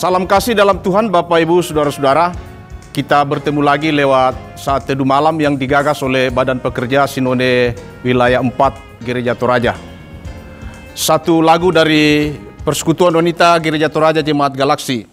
Salam kasih dalam Tuhan Bapak Ibu Saudara-saudara. Kita bertemu lagi lewat saat teduh malam yang digagas oleh Badan Pekerja Sinode Wilayah 4 Gereja Toraja. Satu lagu dari Persekutuan Wanita Gereja Toraja Jemaat Galaksi.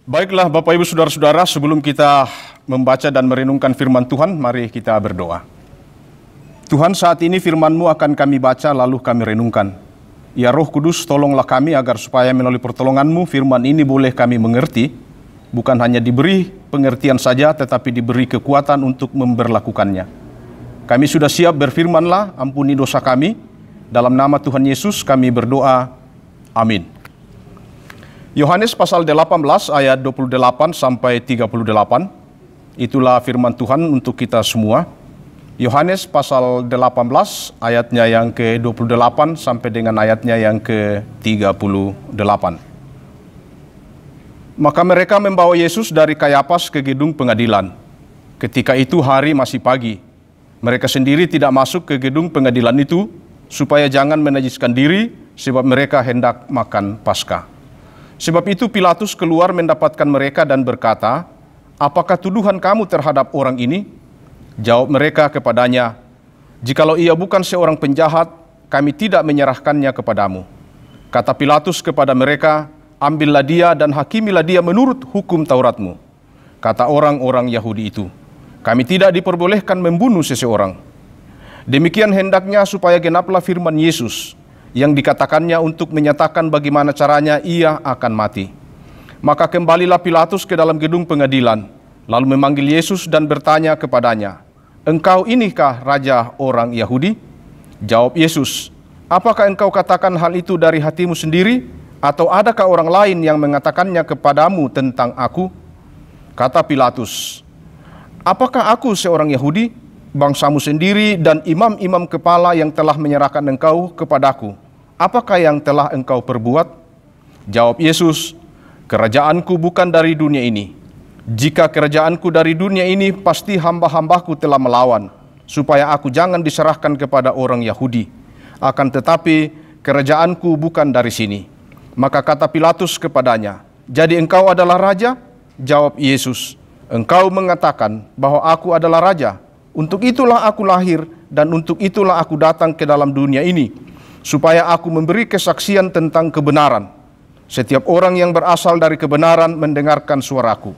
Baiklah Bapak Ibu Saudara-saudara, sebelum kita membaca dan merenungkan firman Tuhan, mari kita berdoa. Tuhan, saat ini firman-Mu akan kami baca lalu kami renungkan. Ya Roh Kudus, tolonglah kami agar supaya melalui pertolongan-Mu firman ini boleh kami mengerti, bukan hanya diberi pengertian saja tetapi diberi kekuatan untuk memberlakukannya. Kami sudah siap berfirmanlah, ampuni dosa kami. Dalam nama Tuhan Yesus kami berdoa. Amin. Yohanes pasal 18 ayat 28 sampai 38, itulah firman Tuhan untuk kita semua. Yohanes pasal 18 ayatnya yang ke-28 sampai dengan ayatnya yang ke-38. Maka mereka membawa Yesus dari Kayafas ke gedung pengadilan. Ketika itu hari masih pagi. Mereka sendiri tidak masuk ke gedung pengadilan itu supaya jangan menajiskan diri sebab mereka hendak makan Paskah. Sebab itu Pilatus keluar mendapatkan mereka dan berkata, "Apakah tuduhan kamu terhadap orang ini?" Jawab mereka kepadanya, "Jikalau ia bukan seorang penjahat, kami tidak menyerahkannya kepadamu." Kata Pilatus kepada mereka, "Ambillah dia dan hakimilah dia menurut hukum Tauratmu." Kata orang-orang Yahudi itu, "Kami tidak diperbolehkan membunuh seseorang." Demikian hendaknya supaya genaplah firman Yesus yang dikatakannya untuk menyatakan bagaimana caranya ia akan mati. Maka kembalilah Pilatus ke dalam gedung pengadilan, lalu memanggil Yesus dan bertanya kepadanya, "Engkau inikah raja orang Yahudi?" Jawab Yesus, "Apakah engkau katakan hal itu dari hatimu sendiri, atau adakah orang lain yang mengatakannya kepadamu tentang aku?" Kata Pilatus, "Apakah aku seorang Yahudi? Bangsamu sendiri dan imam-imam kepala yang telah menyerahkan engkau kepadaku. Apakah yang telah engkau perbuat?" Jawab Yesus, "Kerajaanku bukan dari dunia ini. Jika kerajaanku dari dunia ini, pasti hamba-hambaku telah melawan, supaya aku jangan diserahkan kepada orang Yahudi. Akan tetapi kerajaanku bukan dari sini." Maka kata Pilatus kepadanya, "Jadi engkau adalah raja?" Jawab Yesus, "Engkau mengatakan bahwa aku adalah raja. Untuk itulah aku lahir dan untuk itulah aku datang ke dalam dunia ini, supaya aku memberi kesaksian tentang kebenaran. Setiap orang yang berasal dari kebenaran mendengarkan suaraku."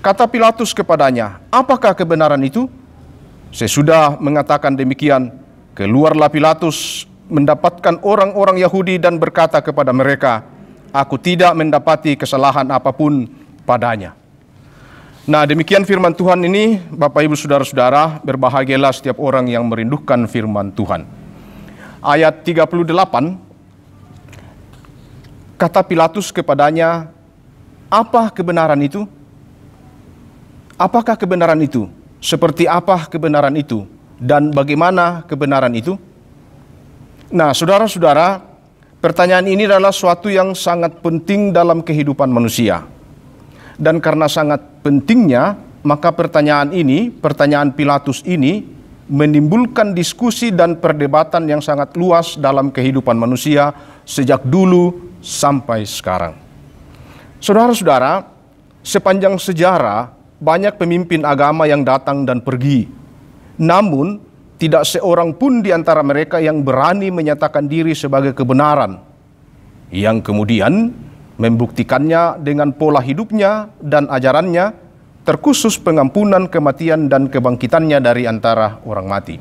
Kata Pilatus kepadanya, "Apakah kebenaran itu?" Sesudah mengatakan demikian, keluarlah Pilatus mendapatkan orang-orang Yahudi dan berkata kepada mereka, "Aku tidak mendapati kesalahan apapun padanya." Nah, demikian firman Tuhan ini, Bapak Ibu Saudara-saudara, berbahagialah setiap orang yang merindukan firman Tuhan. Ayat 38, kata Pilatus kepadanya, "Apa kebenaran itu?" Apakah kebenaran itu? Seperti apa kebenaran itu? Dan bagaimana kebenaran itu? Nah, saudara-saudara, pertanyaan ini adalah suatu yang sangat penting dalam kehidupan manusia. Dan karena sangat pentingnya, maka pertanyaan Pilatus ini menimbulkan diskusi dan perdebatan yang sangat luas dalam kehidupan manusia sejak dulu sampai sekarang. Saudara-saudara, sepanjang sejarah banyak pemimpin agama yang datang dan pergi. Namun, tidak seorang pun di antara mereka yang berani menyatakan diri sebagai kebenaran, yang kemudian membuktikannya dengan pola hidupnya dan ajarannya, terkhusus pengampunan, kematian, dan kebangkitannya dari antara orang mati.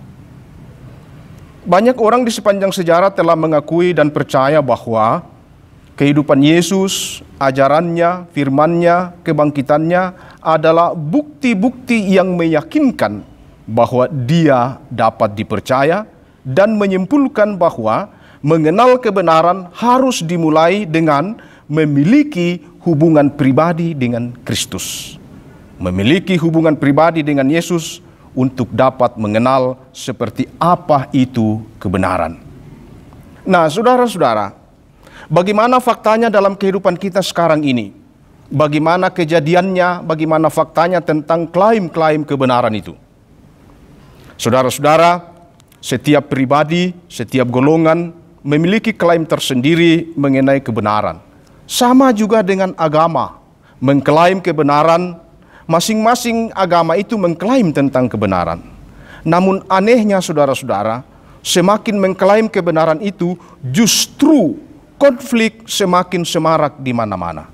Banyak orang di sepanjang sejarah telah mengakui dan percaya bahwa kehidupan Yesus, ajarannya, firman-Nya, kebangkitannya adalah bukti-bukti yang meyakinkan bahwa Dia dapat dipercaya dan menyimpulkan bahwa mengenal kebenaran harus dimulai dengan memiliki hubungan pribadi dengan Kristus. Memiliki hubungan pribadi dengan Yesus untuk dapat mengenal seperti apa itu kebenaran. Nah, saudara-saudara, bagaimana faktanya dalam kehidupan kita sekarang ini? Bagaimana kejadiannya, bagaimana faktanya tentang klaim-klaim kebenaran itu? Saudara-saudara, setiap pribadi, setiap golongan memiliki klaim tersendiri mengenai kebenaran. Sama juga dengan agama, mengklaim kebenaran, masing-masing agama itu mengklaim tentang kebenaran. Namun anehnya saudara-saudara, semakin mengklaim kebenaran itu, justru konflik semakin semarak di mana-mana.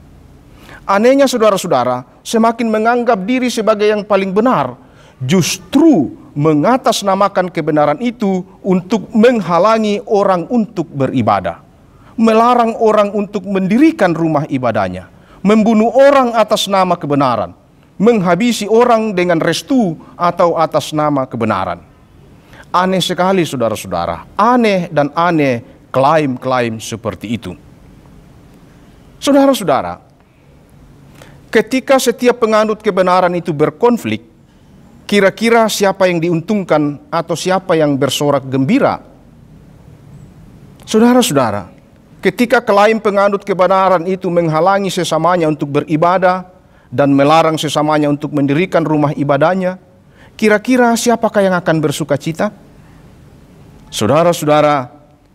Anehnya saudara-saudara, semakin menganggap diri sebagai yang paling benar, justru mengatasnamakan kebenaran itu untuk menghalangi orang untuk beribadah, melarang orang untuk mendirikan rumah ibadahnya, membunuh orang atas nama kebenaran, menghabisi orang dengan restu atau atas nama kebenaran. Aneh sekali saudara-saudara, aneh dan aneh klaim-klaim seperti itu. Saudara-saudara, ketika setiap penganut kebenaran itu berkonflik, kira-kira siapa yang diuntungkan atau siapa yang bersorak gembira? Saudara-saudara, ketika klaim penganut kebenaran itu menghalangi sesamanya untuk beribadah dan melarang sesamanya untuk mendirikan rumah ibadahnya, kira-kira siapakah yang akan bersuka cita? Saudara-saudara,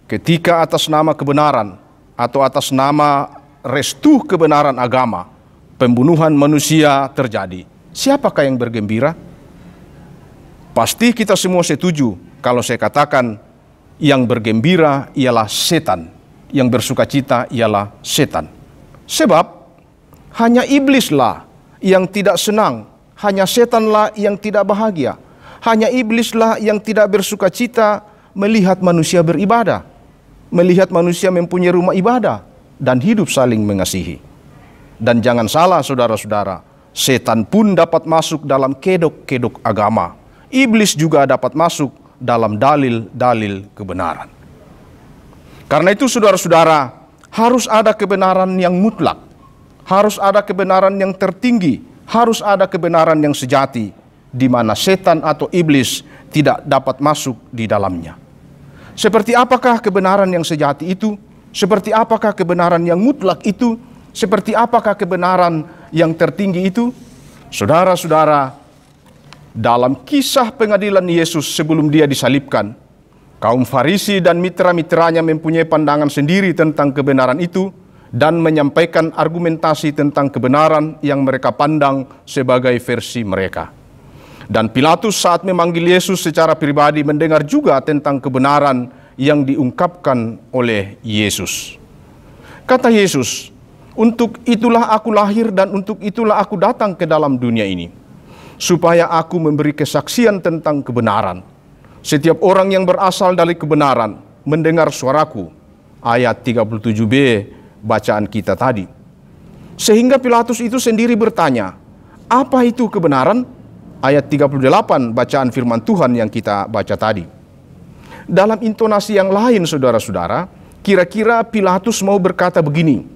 ketika atas nama kebenaran atau atas nama restu kebenaran agama, pembunuhan manusia terjadi, siapakah yang bergembira? Pasti kita semua setuju kalau saya katakan yang bergembira ialah setan, yang bersukacita ialah setan. Sebab hanya iblislah yang tidak senang, hanya setanlah yang tidak bahagia, hanya iblislah yang tidak bersukacita melihat manusia beribadah, melihat manusia mempunyai rumah ibadah dan hidup saling mengasihi. Dan jangan salah saudara-saudara, setan pun dapat masuk dalam kedok-kedok agama. Iblis juga dapat masuk dalam dalil-dalil kebenaran. Karena itu saudara-saudara, harus ada kebenaran yang mutlak, harus ada kebenaran yang tertinggi, harus ada kebenaran yang sejati, di mana setan atau iblis tidak dapat masuk di dalamnya. Seperti apakah kebenaran yang sejati itu? Seperti apakah kebenaran yang mutlak itu? Seperti apakah kebenaran yang tertinggi itu? Saudara-saudara, dalam kisah pengadilan Yesus sebelum dia disalibkan, kaum Farisi dan mitra-mitranya mempunyai pandangan sendiri tentang kebenaran itu dan menyampaikan argumentasi tentang kebenaran yang mereka pandang sebagai versi mereka. Dan Pilatus saat memanggil Yesus secara pribadi mendengar juga tentang kebenaran yang diungkapkan oleh Yesus. Kata Yesus, "Untuk itulah aku lahir dan untuk itulah aku datang ke dalam dunia ini, supaya aku memberi kesaksian tentang kebenaran. Setiap orang yang berasal dari kebenaran mendengar suaraku." Ayat 37b bacaan kita tadi. Sehingga Pilatus itu sendiri bertanya, apa itu kebenaran? Ayat 38 bacaan firman Tuhan yang kita baca tadi. Dalam intonasi yang lain saudara-saudara, kira-kira Pilatus mau berkata begini,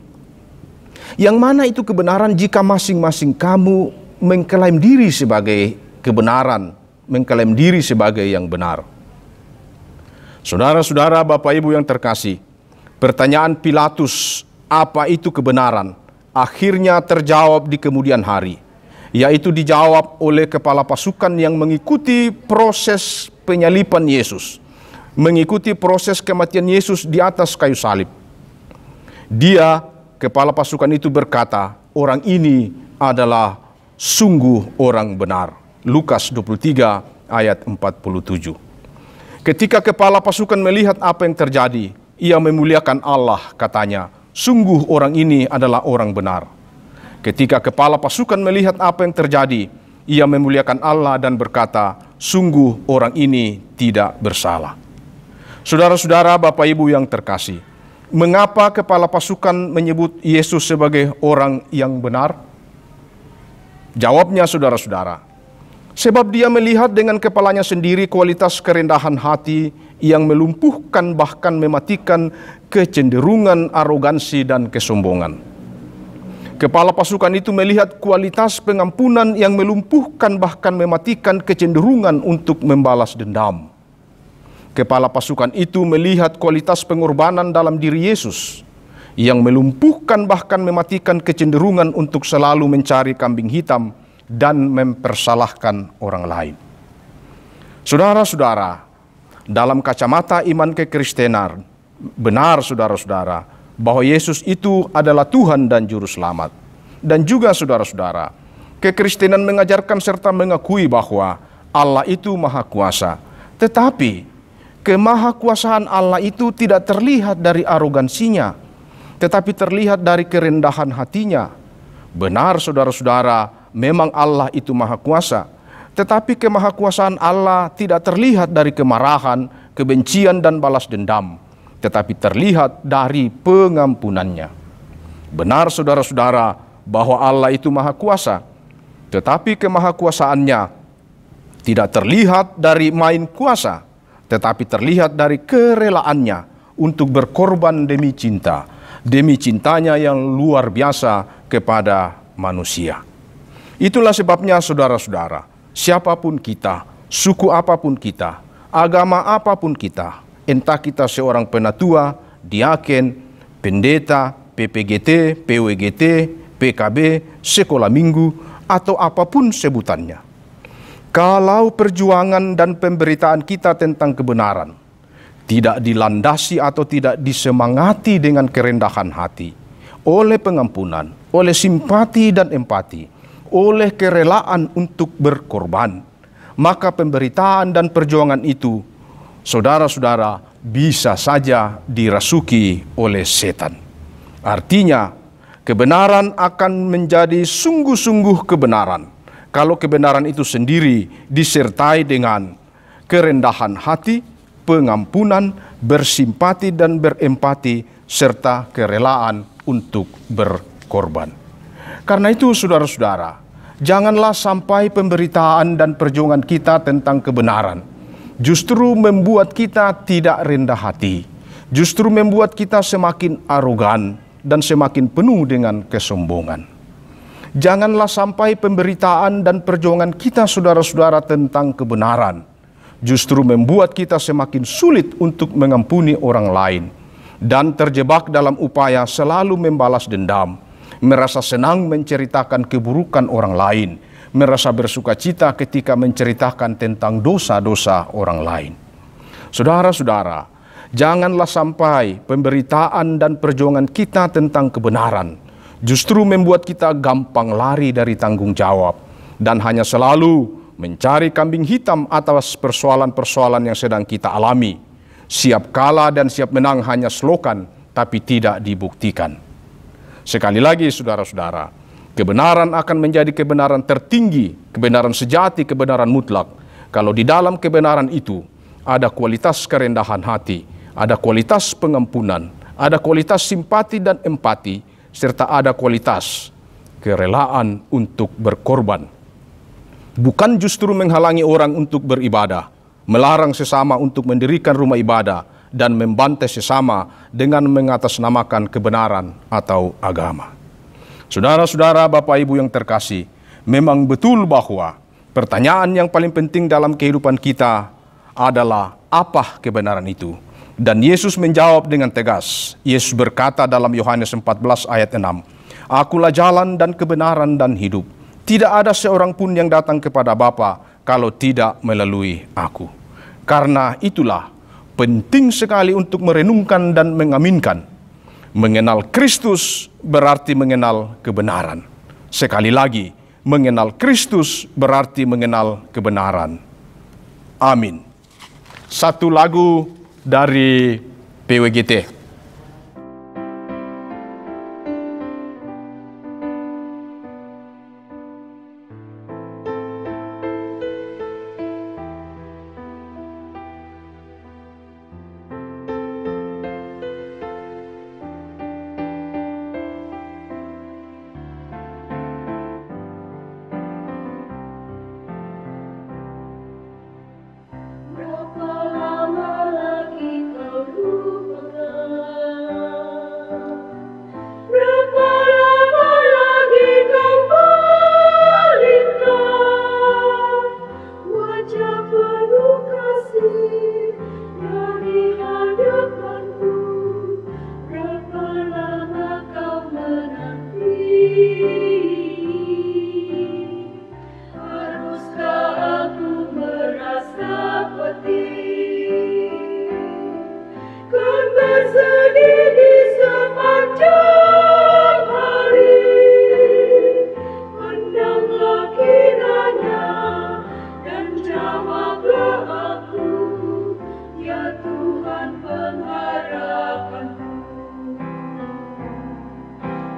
yang mana itu kebenaran jika masing-masing kamu mengklaim diri sebagai kebenaran, mengklaim diri sebagai yang benar. Saudara-saudara, Bapak Ibu yang terkasih, pertanyaan Pilatus, apa itu kebenaran, akhirnya terjawab di kemudian hari, yaitu dijawab oleh kepala pasukan yang mengikuti proses penyaliban Yesus, mengikuti proses kematian Yesus di atas kayu salib. Dia, kepala pasukan itu berkata, orang ini adalah sungguh orang benar. Lukas 23 ayat 47. Ketika kepala pasukan melihat apa yang terjadi, ia memuliakan Allah, katanya, sungguh orang ini adalah orang benar. Ketika kepala pasukan melihat apa yang terjadi, ia memuliakan Allah dan berkata, sungguh orang ini tidak bersalah. Saudara-saudara, Bapak Ibu yang terkasih, mengapa kepala pasukan menyebut Yesus sebagai orang yang benar? Jawabnya saudara-saudara, sebab dia melihat dengan kepalanya sendiri kualitas kerendahan hati yang melumpuhkan bahkan mematikan kecenderungan arogansi dan kesombongan. Kepala pasukan itu melihat kualitas pengampunan yang melumpuhkan bahkan mematikan kecenderungan untuk membalas dendam. Kepala pasukan itu melihat kualitas pengorbanan dalam diri Yesus yang melumpuhkan bahkan mematikan kecenderungan untuk selalu mencari kambing hitam dan mempersalahkan orang lain. Saudara-saudara, dalam kacamata iman kekristenan, benar saudara-saudara, bahwa Yesus itu adalah Tuhan dan Juru Selamat. Dan juga saudara-saudara, kekristenan mengajarkan serta mengakui bahwa Allah itu Maha Kuasa. Tetapi kemahakuasaan Allah itu tidak terlihat dari arogansinya, tetapi terlihat dari kerendahan hatinya. Benar saudara-saudara, memang Allah itu Maha Kuasa, tetapi kemahakuasaan Allah tidak terlihat dari kemarahan, kebencian dan balas dendam, tetapi terlihat dari pengampunannya. Benar saudara-saudara bahwa Allah itu Maha Kuasa, tetapi kemahakuasaannya tidak terlihat dari main kuasa, tetapi terlihat dari kerelaannya untuk berkorban demi cinta, demi cintanya yang luar biasa kepada manusia. Itulah sebabnya saudara-saudara, siapapun kita, suku apapun kita, agama apapun kita, entah kita seorang penatua, diaken, pendeta, PPGT, PWGT, PKB, sekolah minggu, atau apapun sebutannya. Kalau perjuangan dan pemberitaan kita tentang kebenaran tidak dilandasi atau tidak disemangati dengan kerendahan hati, oleh pengampunan, oleh simpati dan empati, oleh kerelaan untuk berkorban, maka pemberitaan dan perjuangan itu, saudara-saudara, bisa saja dirasuki oleh setan. Artinya, kebenaran akan menjadi sungguh-sungguh kebenaran kalau kebenaran itu sendiri disertai dengan kerendahan hati, pengampunan, bersimpati dan berempati, serta kerelaan untuk berkorban. Karena itu saudara-saudara, janganlah sampai pemberitaan dan perjuangan kita tentang kebenaran justru membuat kita tidak rendah hati, justru membuat kita semakin arogan dan semakin penuh dengan kesombongan. Janganlah sampai pemberitaan dan perjuangan kita saudara-saudara tentang kebenaran justru membuat kita semakin sulit untuk mengampuni orang lain dan terjebak dalam upaya selalu membalas dendam, merasa senang menceritakan keburukan orang lain, merasa bersukacita ketika menceritakan tentang dosa-dosa orang lain. Saudara-saudara, janganlah sampai pemberitaan dan perjuangan kita tentang kebenaran justru membuat kita gampang lari dari tanggung jawab dan hanya selalu mencari kambing hitam atas persoalan-persoalan yang sedang kita alami. Siap kalah dan siap menang hanya slogan, tapi tidak dibuktikan. Sekali lagi saudara-saudara, kebenaran akan menjadi kebenaran tertinggi, kebenaran sejati, kebenaran mutlak kalau di dalam kebenaran itu ada kualitas kerendahan hati, ada kualitas pengampunan, ada kualitas simpati dan empati, serta ada kualitas kerelaan untuk berkorban. Bukan justru menghalangi orang untuk beribadah, melarang sesama untuk mendirikan rumah ibadah, dan membantai sesama dengan mengatasnamakan kebenaran atau agama. Saudara-saudara, Bapak Ibu yang terkasih, memang betul bahwa pertanyaan yang paling penting dalam kehidupan kita adalah apa kebenaran itu? Dan Yesus menjawab dengan tegas. Yesus berkata dalam Yohanes 14 ayat 6, "Akulah jalan dan kebenaran dan hidup. Tidak ada seorang pun yang datang kepada Bapa kalau tidak melalui aku." Karena itulah penting sekali untuk merenungkan dan mengaminkan. Mengenal Kristus berarti mengenal kebenaran. Sekali lagi, mengenal Kristus berarti mengenal kebenaran. Amin. Satu lagu dari PWGT.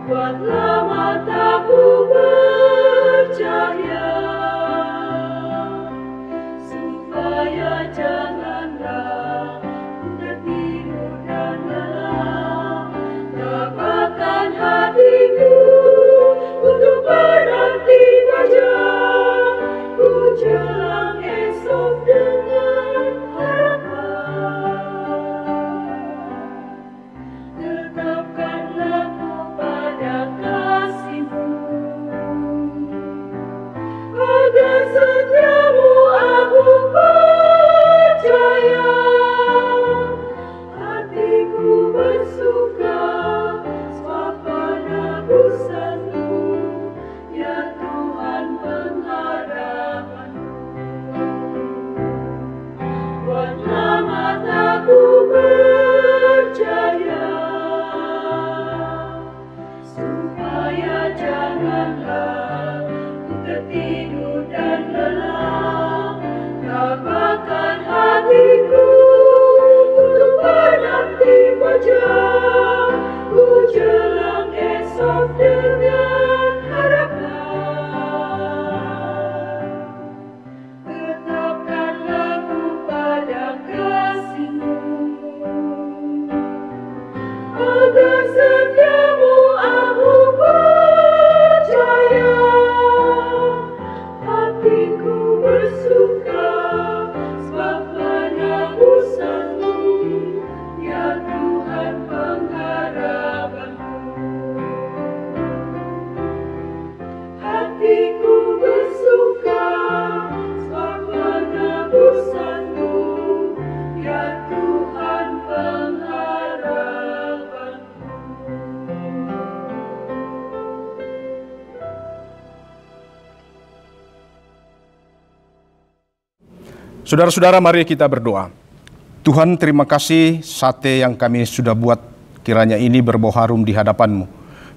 Buatlah mataku percaya, supaya janganlah ku tertidur dan lelah. Dapatkan hatiku untuk menanti fajar, ku jelang esok dengan harapan. Tetapkanlah pada kasih-Mu, agar setiamu aku percaya. Hatiku bersuka sebab penebusan-Mu, ya Tuhan pengharapan-Mu. Buatlah mataku percaya, supaya janganlah ku tertidur dan lelah. Dapatkan hatiku untuk Saudara-saudara, mari kita berdoa. Tuhan, terima kasih sate yang kami sudah buat, kiranya ini berbau harum di hadapan-Mu.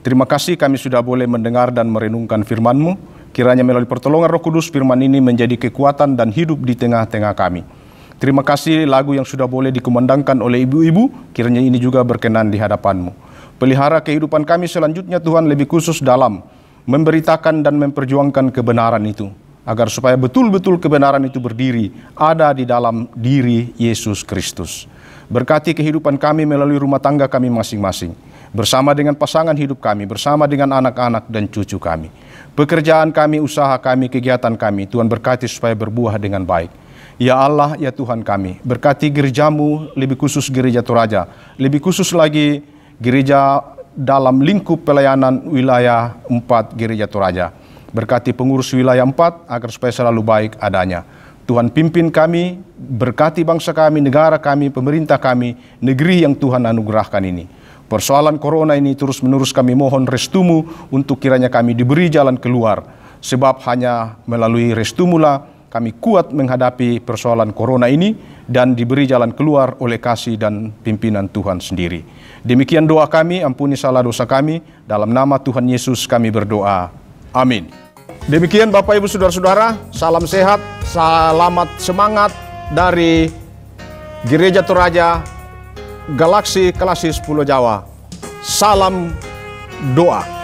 Terima kasih kami sudah boleh mendengar dan merenungkan firman-Mu. Kiranya melalui pertolongan Roh Kudus, firman ini menjadi kekuatan dan hidup di tengah-tengah kami. Terima kasih lagu yang sudah boleh dikumandangkan oleh ibu-ibu, kiranya ini juga berkenan di hadapan-Mu. Pelihara kehidupan kami selanjutnya Tuhan, lebih khusus dalam memberitakan dan memperjuangkan kebenaran itu, agar supaya betul-betul kebenaran itu berdiri, ada di dalam diri Yesus Kristus. Berkati kehidupan kami melalui rumah tangga kami masing-masing, bersama dengan pasangan hidup kami, bersama dengan anak-anak dan cucu kami. Pekerjaan kami, usaha kami, kegiatan kami, Tuhan berkati supaya berbuah dengan baik. Ya Allah, ya Tuhan kami, berkati gereja-Mu, lebih khusus gereja Toraja, lebih khusus lagi gereja dalam lingkup pelayanan wilayah 4 gereja Toraja. Berkati pengurus wilayah 4 agar supaya selalu baik adanya. Tuhan pimpin kami, berkati bangsa kami, negara kami, pemerintah kami, negeri yang Tuhan anugerahkan ini. Persoalan corona ini terus-menerus kami mohon restu-Mu untuk kiranya kami diberi jalan keluar. Sebab hanya melalui restu-Mu lah kami kuat menghadapi persoalan corona ini dan diberi jalan keluar oleh kasih dan pimpinan Tuhan sendiri. Demikian doa kami, ampuni salah dosa kami. Dalam nama Tuhan Yesus kami berdoa. Amin. Demikian Bapak Ibu Saudara-saudara, salam sehat, selamat semangat dari Gereja Toraja Galaksi Klasis Pulau Jawa. Salam doa.